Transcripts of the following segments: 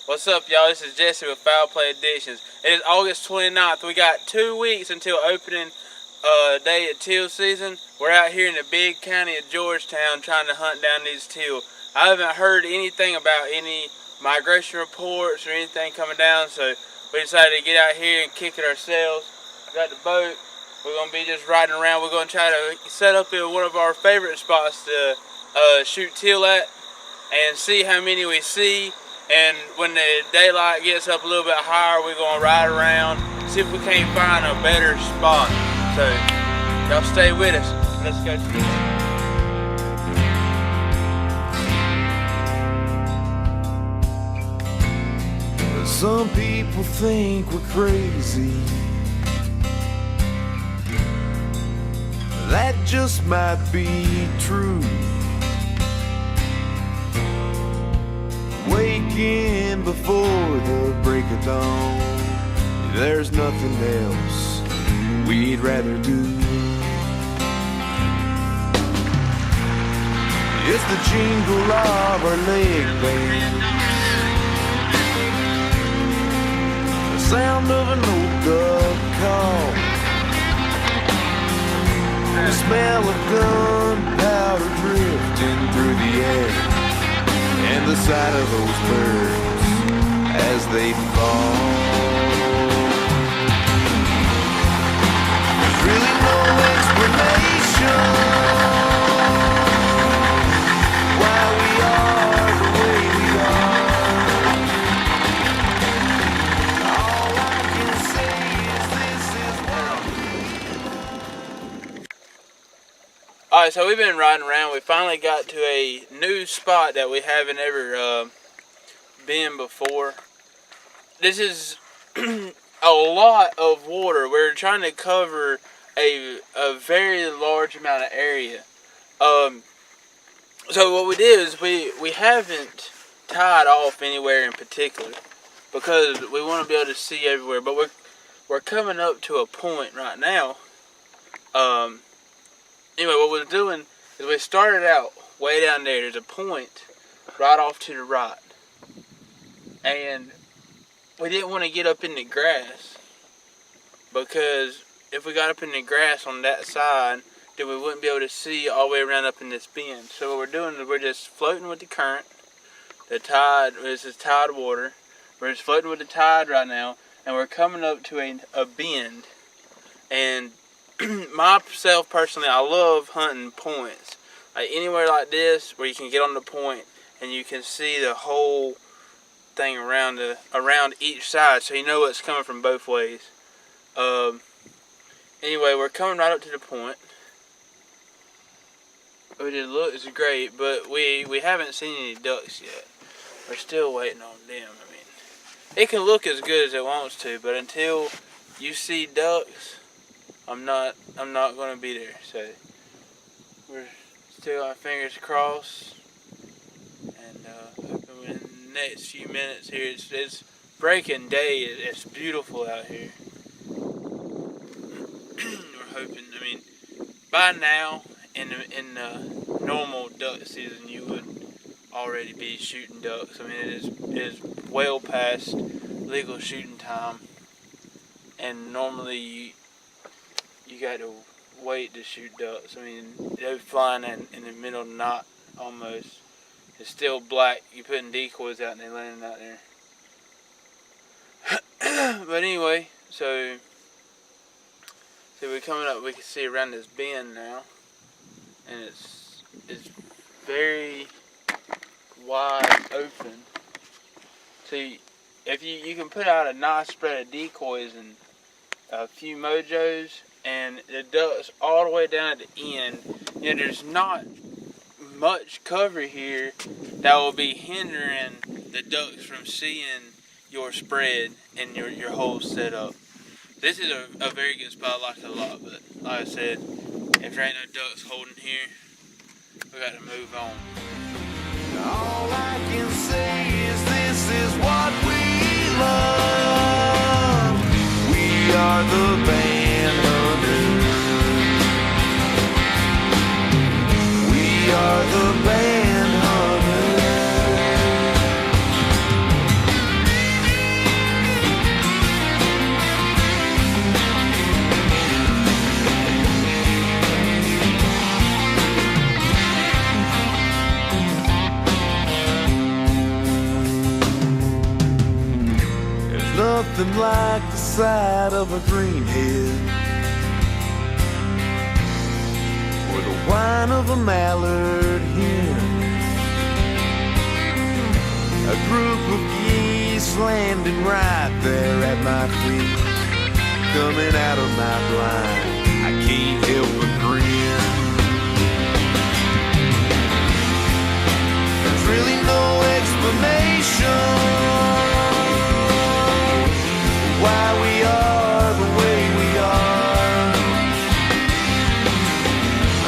What's up, y'all? This is Jesse with Fowlplay Editions. It is August 29th. We got 2 weeks until opening day at teal season. We're out here in the big county of Georgetown trying to hunt down these teal. I haven't heard anything about any migration reports or anything coming down, so we decided to get out here and kick it ourselves. We got the boat. We're going to be just riding around. We're going to try to set up in one of our favorite spots to shoot teal at and see how many we see. And when the daylight gets up a little bit higher, we're going to ride around, see if we can't find a better spot. So, y'all stay with us. Let's go see. Some people think we're crazy. That just might be true. Waking before the break of dawn, there's nothing else we'd rather do. It's the jingle of our leg bands, the sound of an old duck call, the smell of gunpowder drifting through the air, and the sight of those birds as they fall. There's really no explanation why we are the way we are. All I can say is this is what. Alright, so we've been riding around. We finally got to a new spot that we haven't ever been before. This is a lot of water. We're trying to cover a very large amount of area. So what we did is we haven't tied off anywhere in particular because we want to be able to see everywhere. But we're coming up to a point right now. Anyway, what we're doing is we started out way down there. There's a point right off to the right. And we didn't want to get up in the grass because if we got up in the grass on that side, then we wouldn't be able to see all the way around up in this bend. So what we're doing is we're just floating with the current. The tide, this is tide water. We're just floating with the tide right now, and we're coming up to a bend. And myself personally, I love hunting points. Like anywhere like this where you can get on the point and you can see the whole thing around each side, so you know what's coming from both ways. Anyway, we're coming right up to the point. It looks great, but we haven't seen any ducks yet. We're still waiting on them. I mean, it can look as good as it wants to, but until you see ducks, I'm not going to be there. So we're still our fingers crossed, and hoping in the next few minutes here. It's breaking day. It's beautiful out here. We're hoping. I mean, by now in the normal duck season, you would already be shooting ducks. I mean, it is well past legal shooting time, and normally you got to wait to shoot ducks. I mean, they're flying in the middle of the night almost. It's still black. You're putting decoys out and they're landing out there. But anyway, so we're coming up. We can see around this bend now, and it's very wide open. So if you can put out a nice spread of decoys and a few mojos, and the ducks all the way down at the end. You know, there's not much cover here that will be hindering the ducks from seeing your spread and your whole setup. This is a very good spot. I like it a lot, but like I said, if there ain't no ducks holding here, we got to move on. All I can say is this is what we love. We are the band hunters. We are the band hunters. nothing like the sight of a greenhead or the whine of a mallard hen. A group of geese landing right there at my feet, coming out of my blind, I can't help but grin. There's really no explanation why we are the way we are.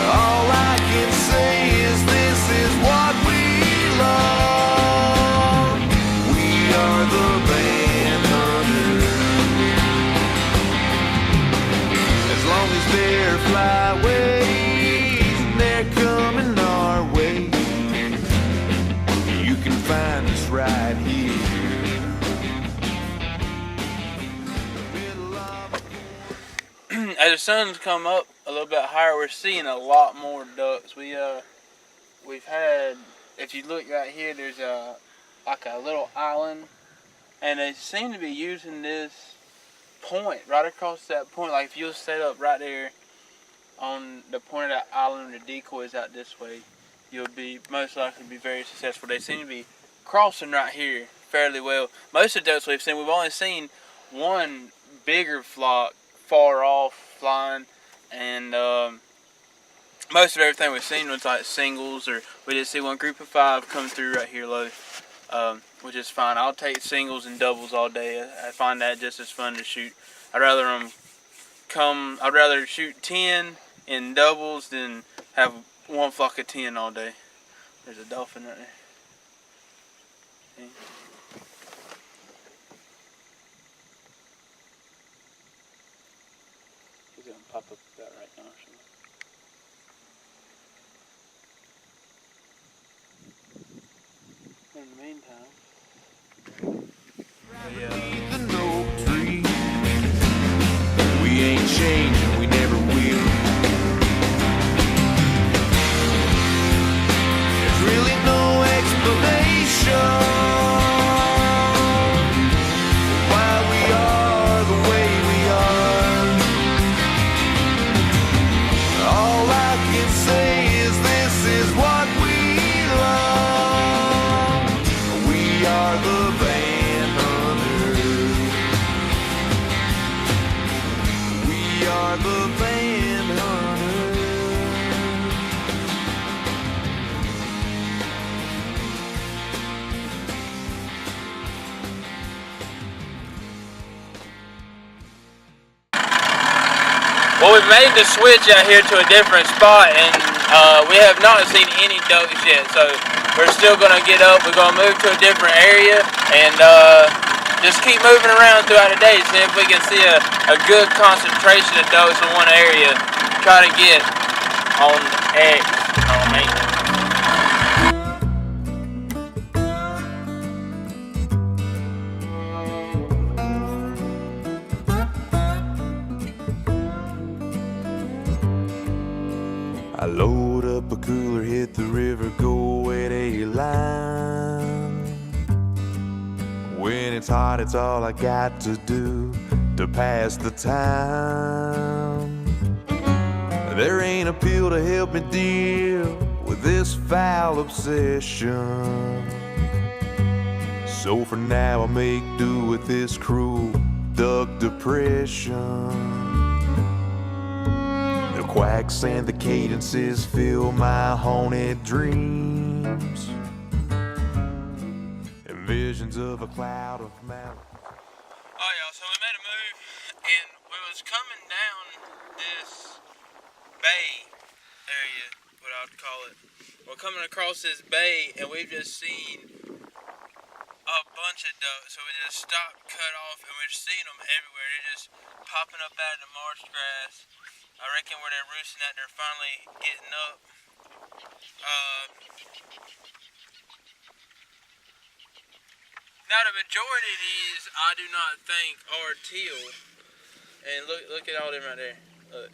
All I can say is this is what we love. We are the band hunters. As long as they're flyways and they're coming our way, you can find us right here. As the sun's come up a little bit higher, we're seeing a lot more ducks. We've had, if you look right here, there's like a little island, and they seem to be using this point right across that point. Like if you'll set up right there on the point of that island, the decoys out this way, you'll be most likely be very successful. They seem to be crossing right here fairly well. Most of the ducks we've only seen one bigger flock far off flying, and most of everything we've seen was like singles, or we did see one group of 5 come through right here low, which is fine. I'll take singles and doubles all day. I find that just as fun to shoot. I'd rather shoot 10 in doubles than have one flock of 10 all day. There's a dolphin right there. See? He's gonna pop up about right now. In the meantime, Beneath an oak tree, we ain't changing, we never will. There's really no explanation why we are the way we are. All I can say is this is what we love. We are the band hunters. We are the band hunters. well, we've made the switch out here to a different spot, and we have not seen any ducks yet. So we're still gonna get up. We're gonna move to a different area and just keep moving around throughout the day, see if we can see a good concentration of ducks in one area. Try to get on X on me. I load up a cooler, hit the river, go at a line. When it's hot, it's all I got to do to pass the time. There ain't a pill to help me deal with this foul obsession. So for now I make do with this cruel duck depression. The quacks and the cadences fill my haunted dreams, and visions of a cloud of mountains. Oh y'all, so we made a move, and we was coming down this bay area, what I'd call it. We're coming across this bay, and we've just seen a bunch of ducks. So we just stopped, cut off, and we're seeing them everywhere. They're just popping up out of the marsh grass. I reckon where they're roosting at, they're finally getting up. Now the majority of these I do not think are teal. And look at all them right there. Look.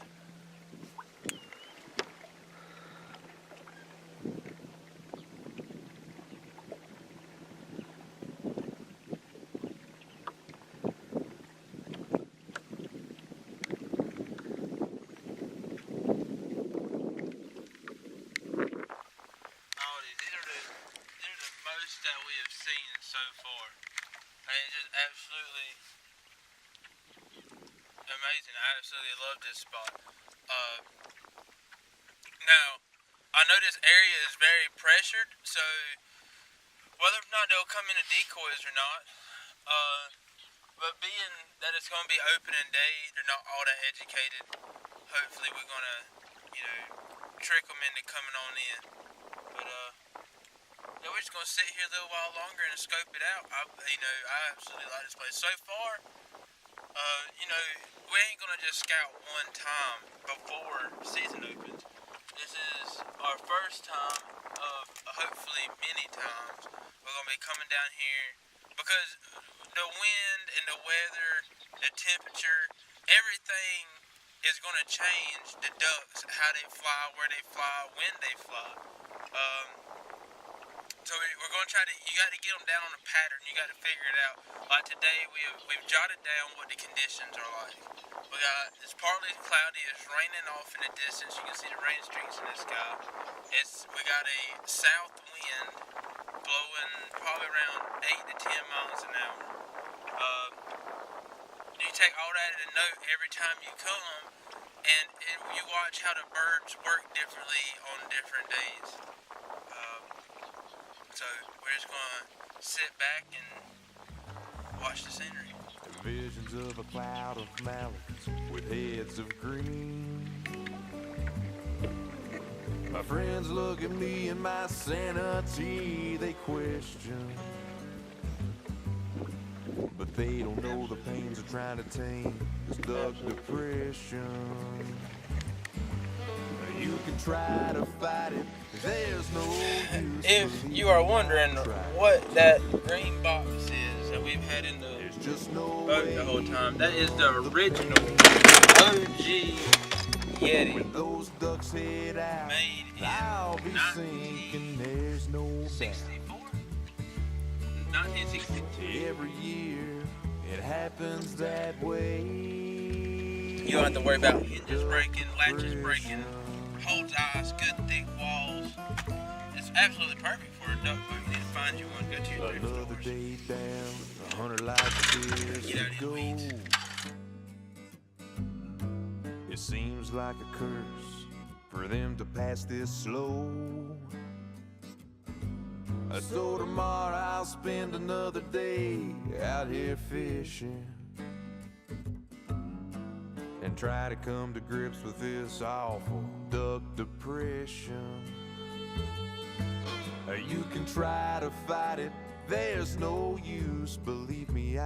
And it's just absolutely amazing. I absolutely love this spot. Now, I know this area is very pressured, so whether or not they'll come into decoys or not, but being that it's going to be opening day, they're not all that educated. Hopefully we're going to, trick them into coming on in. But, yeah, we're just going to sit here a little while longer and scope it out. I absolutely like this place. So far, we ain't going to just scout one time before season opens. This is our first time of hopefully many times we're going to be coming down here because the wind and the weather, the temperature, everything is going to change the ducks, how they fly, where they fly, when they fly. So we're going to try to, you got to get them down on a pattern, you got to figure it out. Like today, we've jotted down what the conditions are like. It's partly cloudy, it's raining off in the distance, you can see the rain streaks in the sky. We got a south wind blowing probably around 8 to 10 miles an hour. You take all that in a note every time you come, and you watch how the birds work differently on different days. So we're just gonna sit back and watch the scenery. Visions of a cloud of mallards with heads of green. My friends look at me and my sanity they question, but they don't know the pains of trying to tame this duck depression. You can try to fight it, there's no use. If you are wondering what that green box is that we've had in the boat the whole time, that is the original OG Yeti. When those ducks head out, made in I'll be sinking, there's no 1964? 1962. Every year it happens that way. You don't have to worry about hinges breaking, latches breaking, holds ice, good thick walls. It's absolutely perfect for a duck boat. You need to find you one, go to your thrift Another stores. day down, 100 light years Get out of to the weeds. go. It seems like a curse for them to pass this slow. So tomorrow I'll spend another day out here fishing and try to come to grips with this awful duck depression. You can try to fight it, there's no use, believe me.